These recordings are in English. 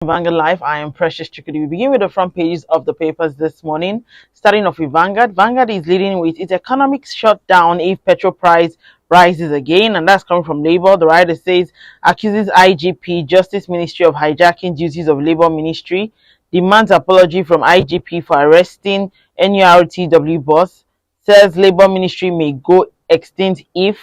Vanguard Live. I am Precious Chikudi. We begin with the front pages of the papers this morning. Starting off with Vanguard. Vanguard is leading with its economic shutdown if petrol price rises again, and that's coming from Labour. The writer says accuses IGP, Justice Ministry, of hijacking duties of Labour Ministry, demands apology from IGP for arresting NURTW boss, says Labour Ministry may go extinct if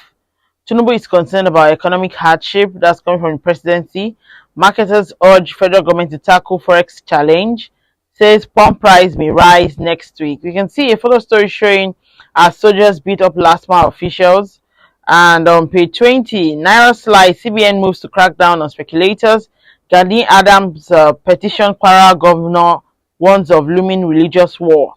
Tinubu is concerned about economic hardship. That's coming from the presidency. Marketers urge federal government to tackle forex challenge. Says pump price may rise next week. We can see a photo story showing our soldiers beat up last mile officials. And on page 20, NAIRA SLIDE, CBN moves to crack down on speculators. Gani Adams petition Kwara governor warns of looming religious war.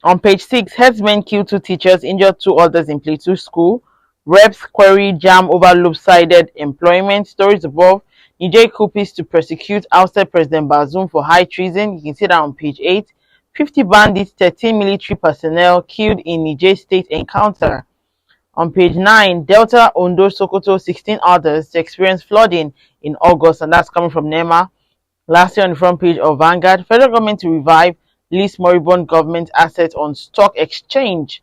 On page 6, headsmen kill 2 teachers, injured 2 others in Plateau School. Reps query jam over lopsided employment. Stories above. Niger coupists to prosecute ousted President Bazoum for high treason. You can see that on page 8. 50 bandits, 13 military personnel killed in Niger state encounter. On page 9, Delta, Ondo, Sokoto, 16 others to experience flooding in August, and that's coming from NEMA. Lastly, on the front page of Vanguard, federal government to revive lease moribund government assets on stock exchange.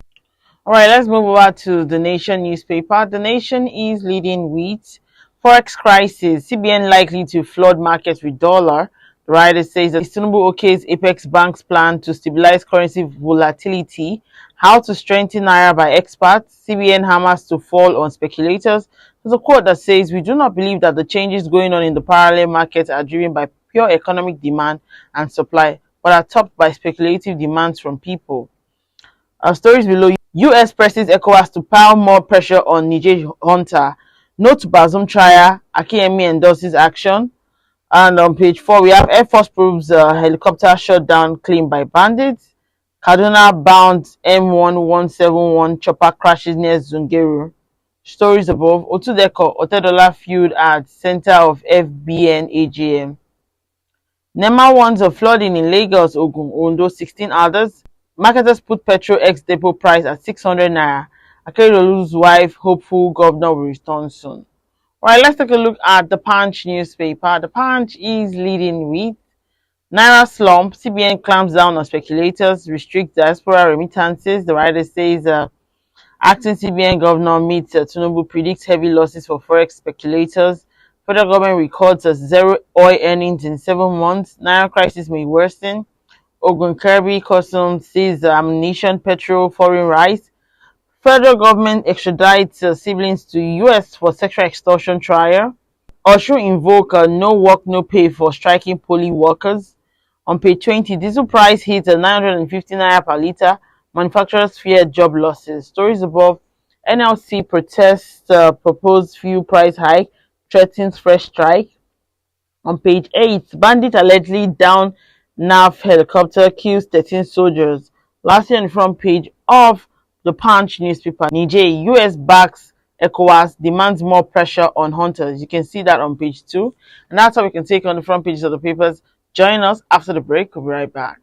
All right, let's move over to the Nation newspaper. The Nation is leading with forex crisis, CBN likely to flood markets with dollar. The writer says that Tinubu okays Apex Bank's plan to stabilize currency volatility. How to strengthen Naira by experts. CBN hammers to fall on speculators. There's a quote that says, "We do not believe that the changes going on in the parallel markets are driven by pure economic demand and supply, but are topped by speculative demands from people." Our stories below. U.S. presses ECOWAS to pile more pressure on Niger junta. Note Bazoum trial, Akiyemi endorses action. And on page 4, we have Air Force proves helicopter shutdown claimed by bandits. Kaduna bound M1171 chopper crashes near Zungeru. Stories above. Otudeko, Otedola feud at center of FBN AGM. NEMA warns of flooding in Lagos, Ogun, Ondo, 16 others. Marketers put petrol ex-depot price at 600 naira. Akeredolu's wife hopeful governor will return soon. Alright, let's take a look at the Punch newspaper. The Punch is leading with Naira slump, CBN clamps down on speculators, restricts diaspora remittances. The writer says acting CBN governor meets Tinubu, predicts heavy losses for forex speculators. Federal government records zero oil earnings in 7 months. Naira crisis may worsen. Ogun Kirby Customs sees ammunition, petrol, foreign rice. Federal government extradites siblings to U.S. for sexual extortion trial. Oshu invoke no work, no pay for striking poly workers. On page 20, diesel price hits 950 naira per litre. Manufacturers fear job losses. Stories above. NLC protests proposed fuel price hike, threatens fresh strike. On page 8, bandit allegedly down NAF helicopter kills 13 soldiers. Lastly, on the front page of the Punch newspaper, Niger, US backs ECOWAS, demands more pressure on hunters. You can see that on page 2. And that's how we can take on the front pages of the papers. Join us after the break. We'll be right back.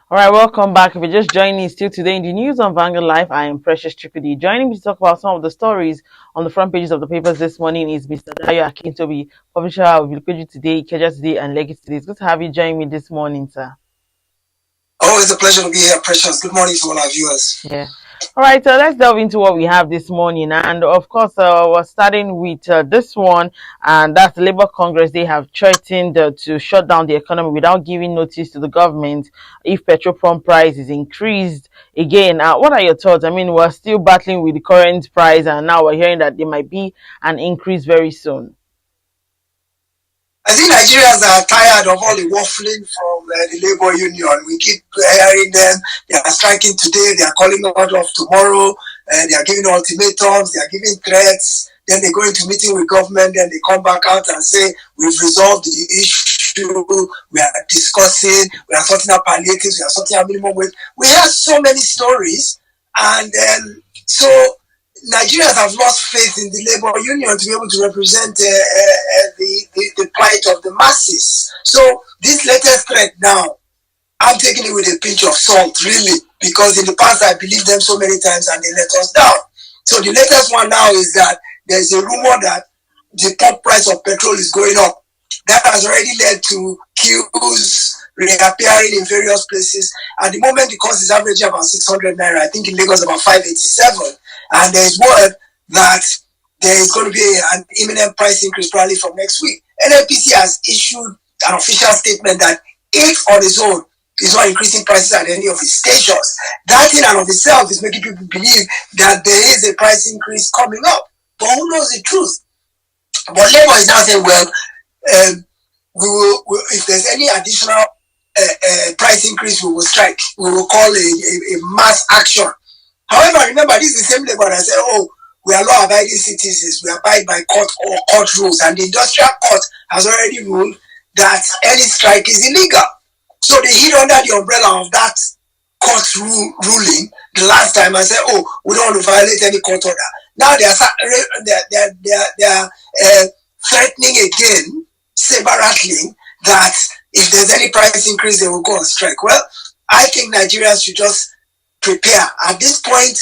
Alright, welcome back. If you're just joining me still today in the news on Vanguard Live, I am Precious Chikudi. Joining me to talk about some of the stories on the front pages of the papers this morning is Mr. Dayo Akintobi, publisher of Illustrated Today, Ikeja Today, and Legacy Today. It's good to have you join me this morning, sir. Always a pleasure to be here, Precious. Good morning to all our viewers. Yeah. All right, let's delve into what we have this morning. And of course, we're starting with this one, and that's the Labour Congress. They have threatened to shut down the economy without giving notice to the government if petrol pump price is increased again. What are your thoughts? I mean, we're still battling with the current price, and now we're hearing that there might be an increase very soon. I think Nigerians are tired of all the waffling from the labor union. We keep hearing them. They are striking today. They are calling out of tomorrow. They are giving ultimatums. They are giving threats. Then they go into meeting with government. Then they come back out and say, we've resolved the issue. We are discussing. We are sorting out palliatives. We are sorting out minimum wage. We have so many stories. And so Nigerians have lost faith in the labor union to be able to represent the plight of the masses. So this latest threat now, I'm taking it with a pinch of salt, really, because in the past I believed them so many times and they let us down. So the latest one now is that there's a rumor that the pump price of petrol is going up. That has already led to queues reappearing in various places. At the moment, the cost is averaging about 600 naira. I think in Lagos about 587. And there's word that there is going to be an imminent price increase probably from next week. NNPC has issued an official statement that if on its own is not increasing prices at any of its stations, that in and of itself is making people believe that there is a price increase coming up. But who knows the truth? But Labour is now saying, well, if there's any additional price increase, we will strike. We will call a mass action. However, remember, this is the same Labour that said, oh, we are law-abiding citizens. We abide by court rules. And the industrial court has already ruled that any strike is illegal. So they hid under the umbrella of that court ruling the last time and said, oh, we don't want to violate any court order. Now they are threatening again, saber-rattling, that if there's any price increase, they will go on strike. Well, I think Nigerians should just prepare. At this point,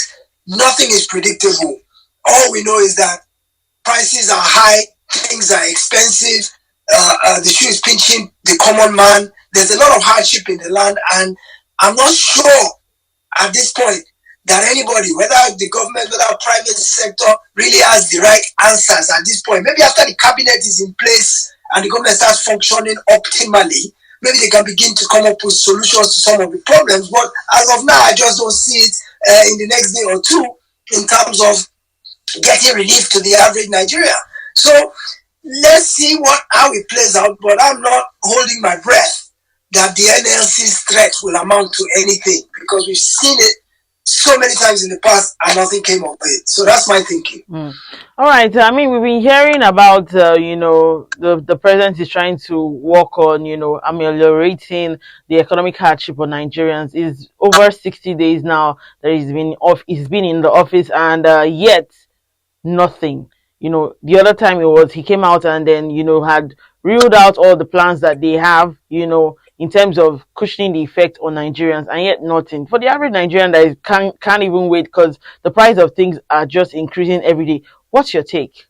nothing is predictable. All we know is that prices are high, things are expensive, the shoe is pinching the common man. There's a lot of hardship in the land, and I'm not sure at this point that anybody, whether the government, whether the private sector, really has the right answers at this point. Maybe after the cabinet is in place and the government starts functioning optimally, maybe they can begin to come up with solutions to some of the problems. But as of now, I just don't see it in the next day or two in terms of getting relief to the average Nigerian. So let's see how it plays out, but I'm not holding my breath that the NLC's threat will amount to anything, because we've seen it so many times in the past and nothing came of it. So that's my thinking. All right. I mean, we've been hearing about, the president is trying to work on, ameliorating the economic hardship on Nigerians. It's over 60 days now that he's been in the office, and yet nothing. The other time he came out and then, had ruled out all the plans that they have, in terms of cushioning the effect on Nigerians, and yet nothing. For the average Nigerian that can't even wait because the price of things are just increasing every day. What's your take?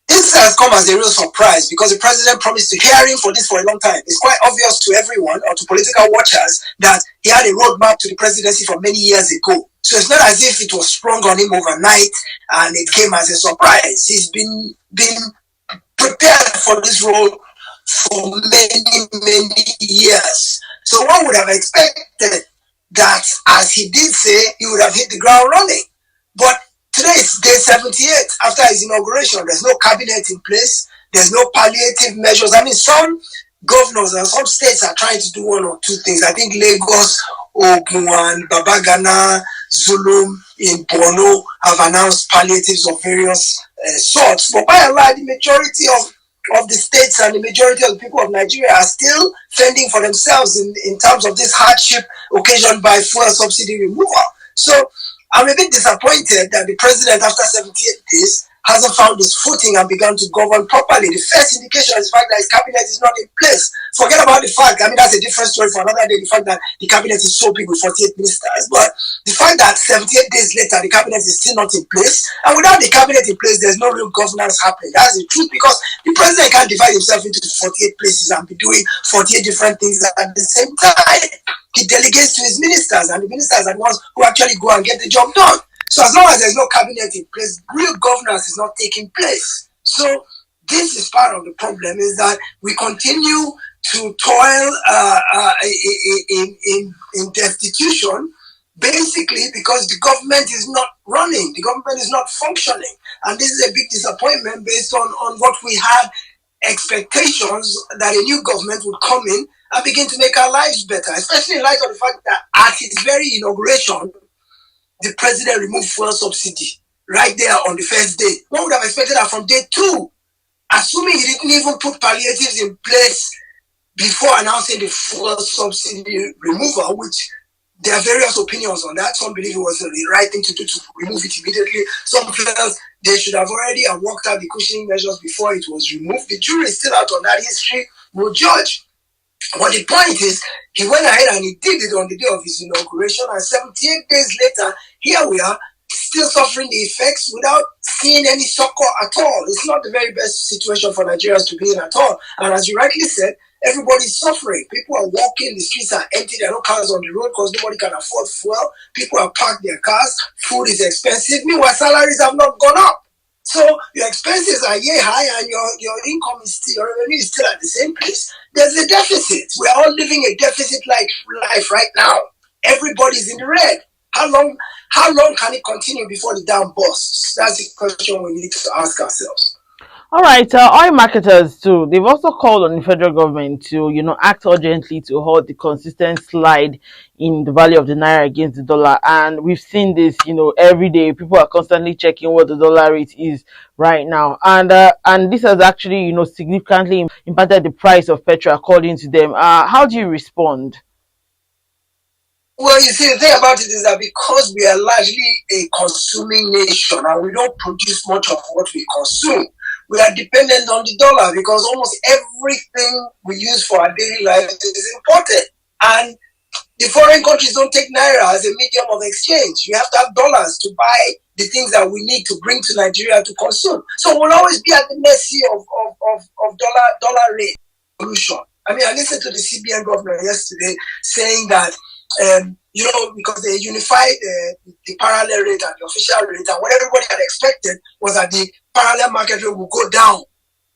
This has come as a real surprise because the president promised to hearing for this for a long time. It's quite obvious to everyone or to political watchers that he had a roadmap to the presidency from many years ago. So it's not as if it was sprung on him overnight and it came as a surprise. He's been prepared for this role for many years. So one would have expected that, as he did say, he would have hit the ground running. But today is day 78 after his inauguration. There's no cabinet in place. There's no palliative measures. I mean, some governors and some states are trying to do one or two things. I think Lagos, Ogun, and Babagana, Zulum in Borno have announced palliatives of various sorts. But by and large, the majority of the states and the majority of the people of Nigeria are still fending for themselves in terms of this hardship occasioned by fuel subsidy removal. So I'm a bit disappointed that the president, after 78 days, hasn't found his footing and begun to govern properly. The first indication is the fact that his cabinet is not in place. Forget about the fact, I mean, that's a different story for another day, the fact that the cabinet is so big with 48 ministers. But the fact that 78 days later, the cabinet is still not in place, and without the cabinet in place, there's no real governance happening. That's the truth, because the president can't divide himself into 48 places and be doing 48 different things at the same time. He delegates to his ministers, and the ministers are the ones who actually go and get the job done. So as long as there's no cabinet in place, real governance is not taking place. So this is part of the problem, is that we continue to toil in destitution, basically because the government is not running, the government is not functioning. And this is a big disappointment based on what we had expectations that a new government would come in and begin to make our lives better, especially in light of the fact that at his very inauguration, the president removed fuel subsidy right there on the first day. One would have expected that from day two, assuming he didn't even put palliatives in place before announcing the fuel subsidy removal, which there are various opinions on that. Some believe it was the right thing to do to remove it immediately. Some felt they should have already worked out the cushioning measures before it was removed. The jury is still out on that. History will judge. But the point is, he went ahead and he did it on the day of his inauguration, and 78 days later, here we are, still suffering the effects without seeing any succor at all. It's not the very best situation for Nigerians to be in at all. And as you rightly said, everybody's suffering. People are walking, the streets are empty, there are no cars on the road because nobody can afford fuel. People are parked their cars, food is expensive. Meanwhile, salaries have not gone up. So your expenses are yay high and your income is still, your revenue is still at the same place. There's a deficit. We're all living a deficit-like life right now. Everybody's in the red. How long can it continue before the dam bursts? That's the question we need to ask ourselves. All right, oil marketers too. They've also called on the federal government to, act urgently to halt the consistent slide in the value of the naira against the dollar. And we've seen this, every day. People are constantly checking what the dollar rate is right now, and this has actually, significantly impacted the price of petrol, according to them. How do you respond? Well, you see, the thing about it is that because we are largely a consuming nation and we don't produce much of what we consume, we are dependent on the dollar because almost everything we use for our daily life is imported. And the foreign countries don't take naira as a medium of exchange. You have to have dollars to buy the things that we need to bring to Nigeria to consume. So we'll always be at the mercy of dollar rate solution. I mean, I listened to the CBN governor yesterday saying that because they unified the parallel rate and the official rate, and what everybody had expected was that the parallel market rate would go down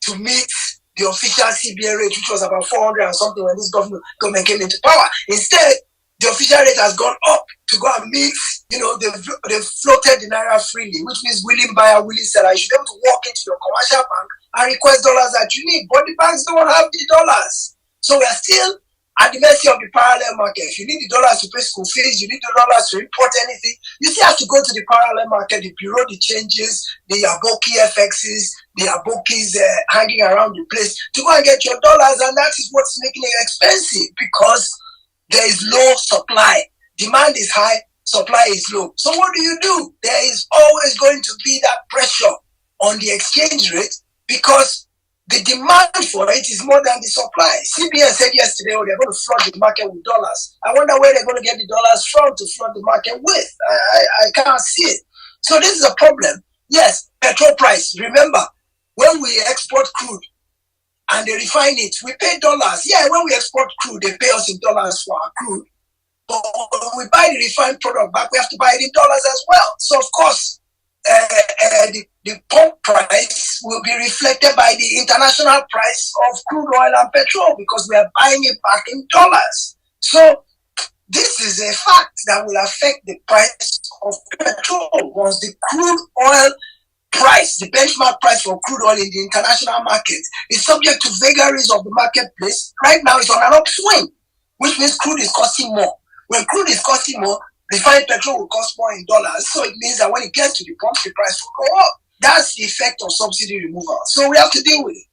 to meet the official CBN rate, which was about 400 and something when this government came into power. Instead, the official rate has gone up to go and meet, they've floated the naira freely, which means willing buyer, willing seller. You should be able to walk into your commercial bank and request dollars that you need, but the banks don't have the dollars. So we are still at the mercy of the parallel market. If you need the dollars to pay school fees, you need the dollars to import anything, you still have to go to the parallel market, the bureau de changes, the Aboki FXs, the Abokis hanging around the place to go and get your dollars, and that is what's making it expensive because there is low supply. Demand is high, supply is low. So what do? There is always going to be that pressure on the exchange rate because the demand for it is more than the supply. CBN said yesterday, they're going to flood the market with dollars. I wonder where they're going to get the dollars from to flood the market with. I can't see it. So this is a problem. Yes, petrol price. Remember, when we export crude and they refine it, we pay dollars. Yeah, when we export crude, they pay us in dollars for our crude. But when we buy the refined product back, we have to buy it in dollars as well. So, of course, the pump price will be reflected by the international price of crude oil and petrol because we are buying it back in dollars. So this is a fact that will affect the price of petrol once the crude oil price, the benchmark price for crude oil in the international market is subject to vagaries of the marketplace. Right now it's on an upswing, which means crude is costing more. When crude is costing more, refined petrol will cost more in dollars. So it means that when it gets to the pump, the price will go up. That's the effect of subsidy removal. So we have to deal with it.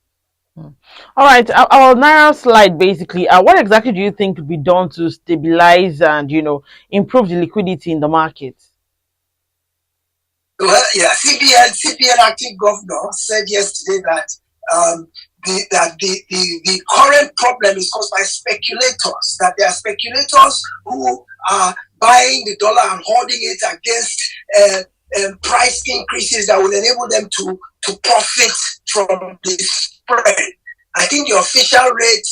All right, our NAIRA slide basically. What exactly do you think could be done to stabilize and improve the liquidity in the market? Well, yeah, CBN acting governor said yesterday that the current problem is caused by speculators. That there are speculators who are buying the dollar and holding it against price increases that will enable them to profit from the spread. I think the official rate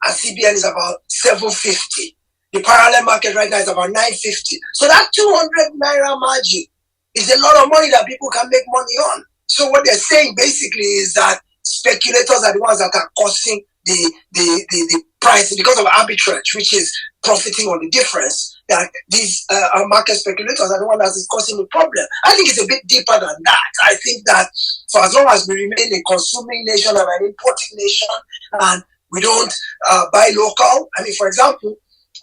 at CBN is about 750. The parallel market right now is about 950. So that 200 naira margin is a lot of money that people can make money on. So what they're saying basically is that speculators are the ones that are causing the price because of arbitrage, which is profiting on the difference. That these market speculators are the ones that is causing the problem. I think it's a bit deeper than that. I think that for as long as we remain a consuming nation and an importing nation, and we don't buy local. I mean, for example,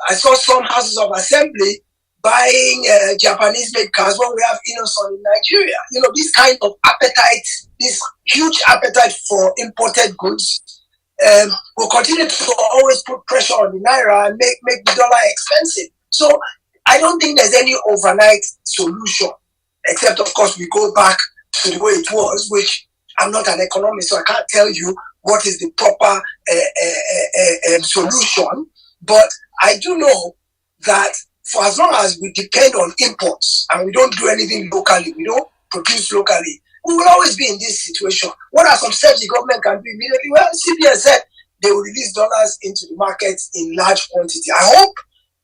I saw some houses of assembly buying Japanese-made cars when we have Innoson in Nigeria. This kind of appetite, this huge appetite for imported goods will continue to always put pressure on the naira and make the dollar expensive. So I don't think there's any overnight solution, except, of course, we go back to the way it was, which I'm not an economist, so I can't tell you what is the proper solution. But I do know that for as long as we depend on imports and we don't do anything locally, we don't produce locally, we will always be in this situation. What are some steps the government can do immediately? Well, CBN said they will release dollars into the markets in large quantity. I hope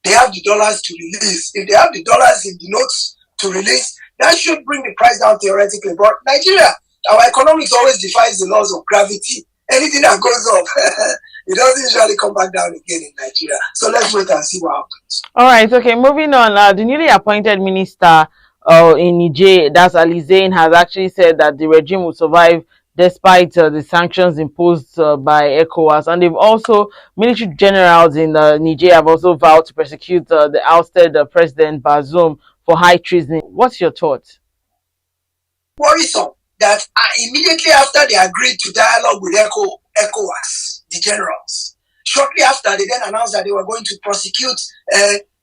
they have the dollars to release. If they have the dollars in the notes to release, that should bring the price down theoretically. But Nigeria, our economics always defies the laws of gravity. Anything that goes up, it doesn't usually come back down again in Nigeria. So let's wait and see what happens. All right, okay, moving on. The newly appointed minister in Niger, that's Ali Zain, has actually said that the regime will survive despite the sanctions imposed by ECOWAS. And they've also, military generals in Niger have also vowed to prosecute the ousted President Bazoum for high treason. What's your thoughts? Worrisome that immediately after they agreed to dialogue with ECOWAS, the generals, shortly after they then announced that they were going to prosecute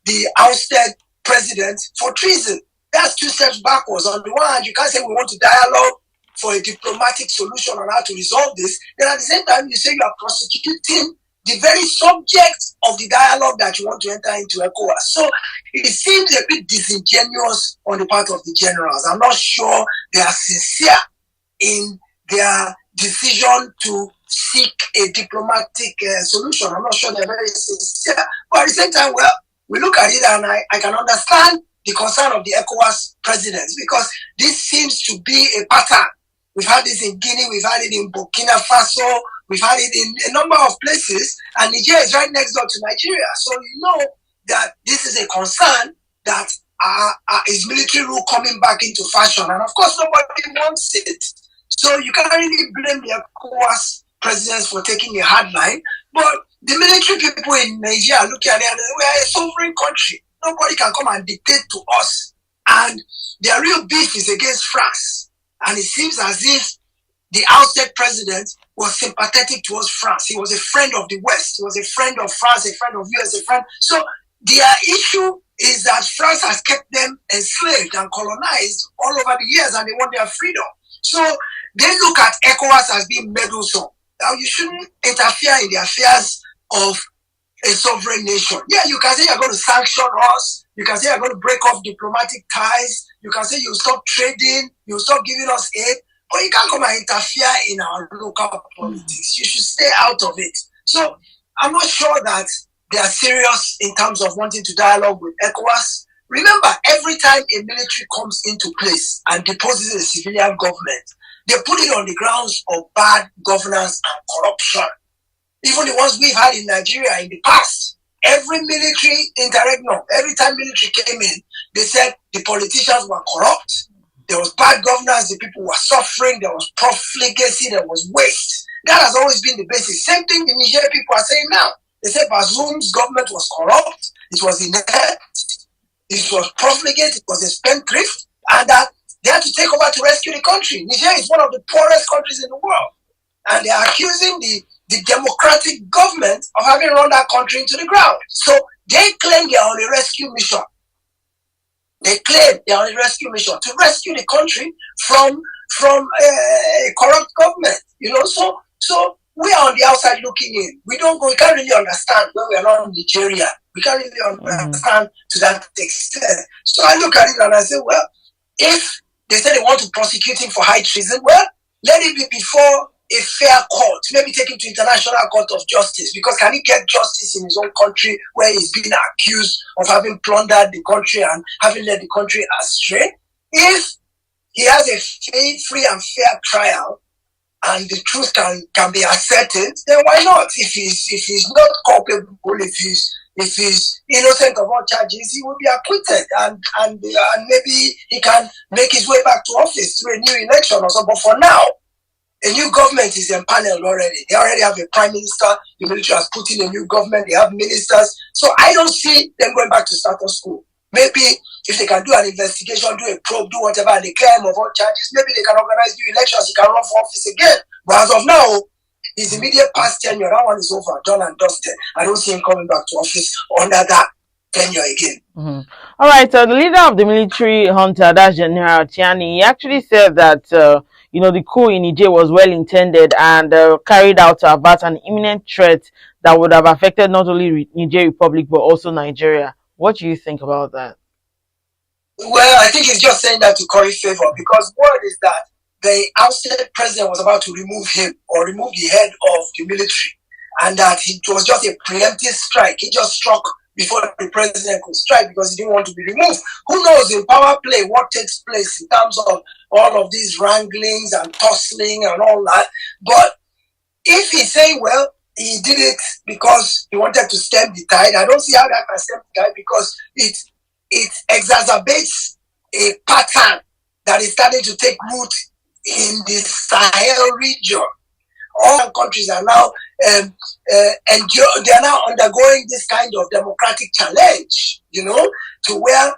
the ousted president for treason. That's 2 steps backwards. On the one hand, you can't say we want to dialogue for a diplomatic solution on how to resolve this. Then at the same time, you say you are prosecuting the very subject of the dialogue that you want to enter into ECOWAS. So it seems a bit disingenuous on the part of the generals. I'm not sure they are sincere in their decision to seek a diplomatic solution. I'm not sure they're very sincere. But at the same time, well, we look at it and I can understand the concern of the ECOWAS presidents, because this seems to be a pattern. We've had this in Guinea, we've had it in Burkina Faso, we've had it in a number of places, and Niger is right next door to Nigeria. So you know that this is a concern that is military rule coming back into fashion. And of course, nobody wants it. So you can't really blame the ECOWAS presidents for taking a hard line. But the military people in Nigeria are looking at it and we are a sovereign country. Nobody can come and dictate to us. And their real beef is against France. And it seems as if the ousted president was sympathetic towards France. He was a friend of the West. He was a friend of France, a friend of US, a friend. So their issue is that France has kept them enslaved and colonized all over the years, and they want their freedom. So they look at ECOWAS as being meddlesome. Now, you shouldn't interfere in the affairs of a sovereign nation. Yeah, you can say you're going to sanction us. You can say you're going to break off diplomatic ties. You can say you'll stop trading. You'll stop giving us aid. But you can't come and interfere in our local politics. You should stay out of it. So I'm not sure that they are serious in terms of wanting to dialogue with ECOWAS. Remember, every time a military comes into place and deposes a civilian government, they put it on the grounds of bad governance and corruption. Even the ones we've had in Nigeria in the past, every military interregnum, every time military came in, they said the politicians were corrupt. There was bad governance, the people were suffering, there was profligacy, there was waste. That has always been the basis. Same thing the Niger people are saying now. They said Bazoum's government was corrupt, it was inept, it was profligate, it was a spendthrift, and that they had to take over to rescue the country. Niger is one of the poorest countries in the world. And they are accusing the democratic government of having run that country into the ground. So they claim they are on a rescue mission. They claim they are on a rescue mission to rescue the country from a corrupt government. You know, so we are on the outside looking in. We can't really understand when we are not in Nigeria. We can't really understand to that extent. So I look at it and I say, well, if they say they want to prosecute him for high treason, well, let it be before a fair court, maybe take him to International Court of Justice, because can he get justice in his own country where he's being accused of having plundered the country and having led the country astray? If he has a free and fair trial and the truth can be ascertained, then why not? If he's not culpable, if he's innocent of all charges, he will be acquitted and maybe he can make his way back to office through a new election or so. But for now, a new government is empaneled already. They already have a prime minister. The military has put in a new government. They have ministers. So I don't see them going back to status quo. Maybe if they can do an investigation, do a probe, do whatever, and declare him of all charges, maybe they can organize new elections. He can run for office again. But as of now, his immediate past tenure, that one is over, done and dusted. I don't see him coming back to office under that tenure again. All right. So the leader of the military junta, that's General Tiani, he actually said that the coup in Niger was well intended and carried out to avert an imminent threat that would have affected not only Niger Republic but also Nigeria. What do you think about that? Well, I think he's just saying that to curry favor, because word is that the ousted president was about to remove him or remove the head of the military, and that it was just a preemptive strike. He just struck before the president could strike because he didn't want to be removed. Who knows in power play what takes place in terms of all of these wranglings and tussling and all that. But if he's saying, well, he did it because he wanted to stem the tide, I don't see how that can stem the tide, because it exacerbates a pattern that is starting to take root in the Sahel region. All countries are now they are now undergoing this kind of democratic challenge, to where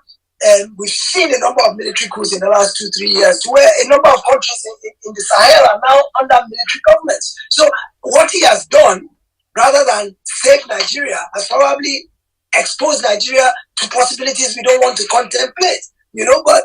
we've seen a number of military coups in the last 2-3 years, to where a number of countries in the Sahel are now under military governments. So what he has done, rather than save Nigeria, has probably exposed Nigeria to possibilities we don't want to contemplate, but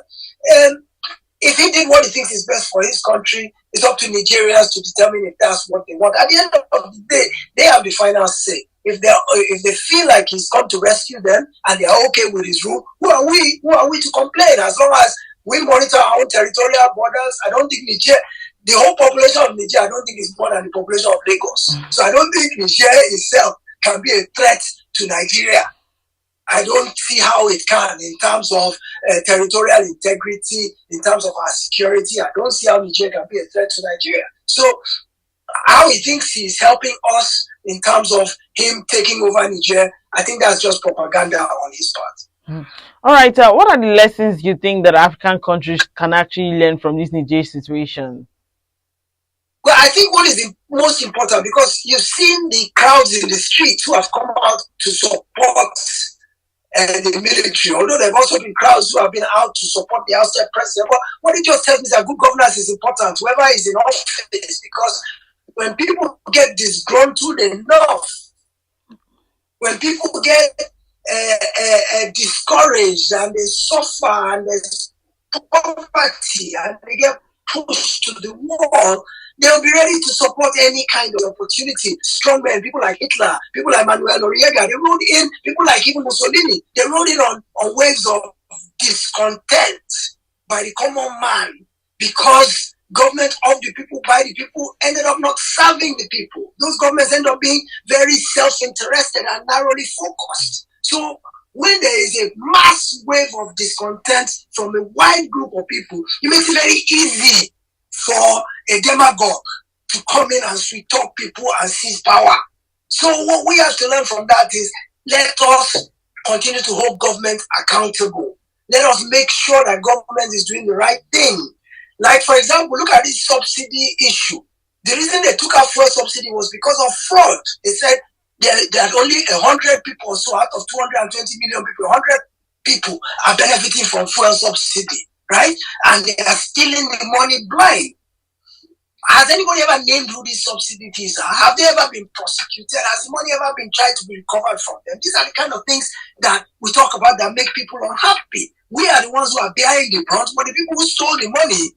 if he did what he thinks is best for his country, it's up to Nigerians to determine if that's what they want. At the end of the day, they have the final say. If they feel like he's come to rescue them and they are okay with his rule, who are we to complain? As long as we monitor our own territorial borders, I don't think Niger, the whole population of Niger, I don't think is more than the population of Lagos. So I don't think Niger itself can be a threat to Nigeria. I don't see how it can in terms of territorial integrity, in terms of our security. I don't see how Niger can be a threat to Nigeria. So how he thinks he's helping us in terms of him taking over Niger, I think that's just propaganda on his part. All right. What are the lessons you think that African countries can actually learn from this Niger situation? Well, I think what is the most important, because you've seen the crowds in the streets who have come out to support the military, although there have also been crowds who have been out to support the ousted president. But what it just tells me is that good governance is important, whoever is in office, because when people get disgruntled enough, when people get discouraged and they suffer and there's poverty and they get pushed to the wall, they'll be ready to support any kind of opportunity. Strong men, people like Hitler, people like Manuel Noriega, they rode in, people like even Mussolini, they rode in on waves of discontent by the common man, because government of the people, by the people, ended up not serving the people. Those governments end up being very self-interested and narrowly focused. So when there is a mass wave of discontent from a wide group of people, it makes it very easy for a demagogue to come in and sweet talk people and seize power. So what we have to learn from that is, let us continue to hold government accountable. Let us make sure that government is doing the right thing. Like, for example, look at this subsidy issue. The reason they took out fuel subsidy was because of fraud. They said that only 100 people or so out of 220 million people, 100 people are benefiting from fuel subsidy, right? And they are stealing the money blind. Has anybody ever named who these subsidies are? Have they ever been prosecuted? Has the money ever been tried to be recovered from them? These are the kind of things that we talk about that make people unhappy. We are the ones who are bearing the brunt, but the people who stole the money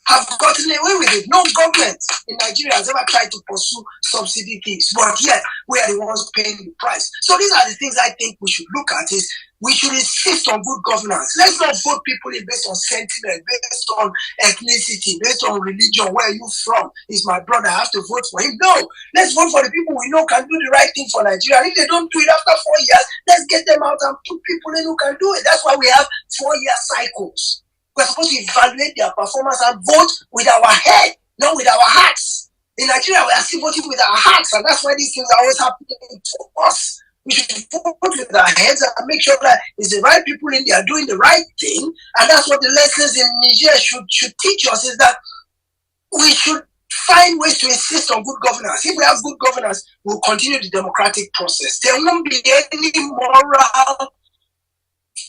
have gotten away with it. No government in Nigeria has ever tried to pursue subsidy thieves, but yet we are the ones paying the price. So these are the things I think we should look at. Is we should insist on good governance. Let's not vote people in based on sentiment, based on ethnicity, based on religion. Where are you from? Is my brother, I have to vote for him? No. Let's vote for the people we know can do the right thing for Nigeria. And if they don't do it after 4 years, let's get them out and put people in who can do it. That's why we have 4-year cycles. We're supposed to evaluate their performance and vote with our head, not with our hearts. In Nigeria, we are still voting with our hearts, and that's why these things are always happening to us. We should vote with our heads and make sure that it's the right people in there doing the right thing. And that's what the lessons in Niger should teach us, is that we should find ways to insist on good governance. If we have good governance, we'll continue the democratic process. There won't be any moral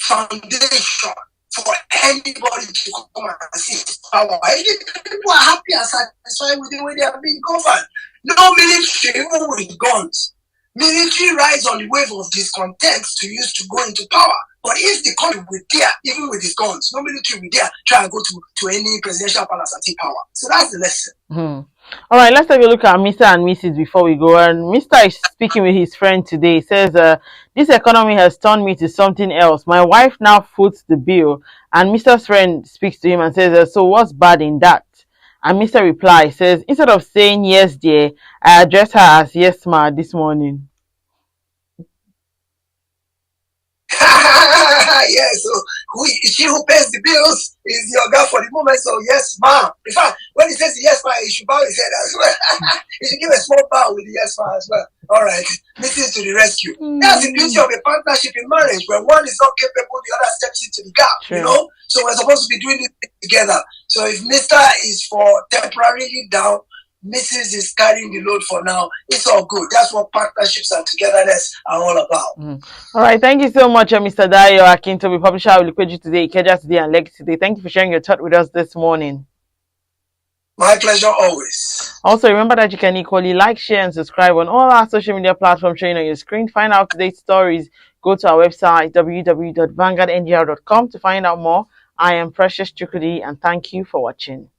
foundation for anybody to come and seize power. If people are happy and satisfied with the way they are being governed, no military, even with guns. Military rides on the wave of discontent to use to go into power. But if the country will dare, even with his guns, no military will dare try and go to any presidential palace and take power. So that's the lesson. All right, let's take a look at Mr. and Mrs. before we go. And Mr. is speaking with his friend today. He says, this economy has turned me to something else. My wife now foots the bill. And Mr's friend speaks to him and says, so what's bad in that? And Mr. replies, says, instead of saying yes, dear, I address her as yes, ma, this morning. Yeah, so she who pays the bills is your girl for the moment. So yes, ma'am. In fact, when he says yes, ma'am, he should bow his head as well. He should give a small bow with the yes, ma'am as well. All right, Mrs. to the rescue. That's the beauty of a partnership in marriage, where one is not capable, the other steps into the gap. Sure. You know, so we're supposed to be doing it together. So if Mr. is for temporarily down, Mrs. is carrying the load for now. It's all good. That's what partnerships and togetherness are all about. All right. Thank you so much, Mr. Dayo Akintobi, publisher of Liquidity Today, Ikeja Today, and Legacy Today. Thank you for sharing your thought with us this morning. My pleasure always. Also, remember that you can equally like, share, and subscribe on all our social media platforms showing on your screen. Find out today's stories. Go to our website, www.vanguardndr.com, to find out more. I am Precious Chukudi, and thank you for watching.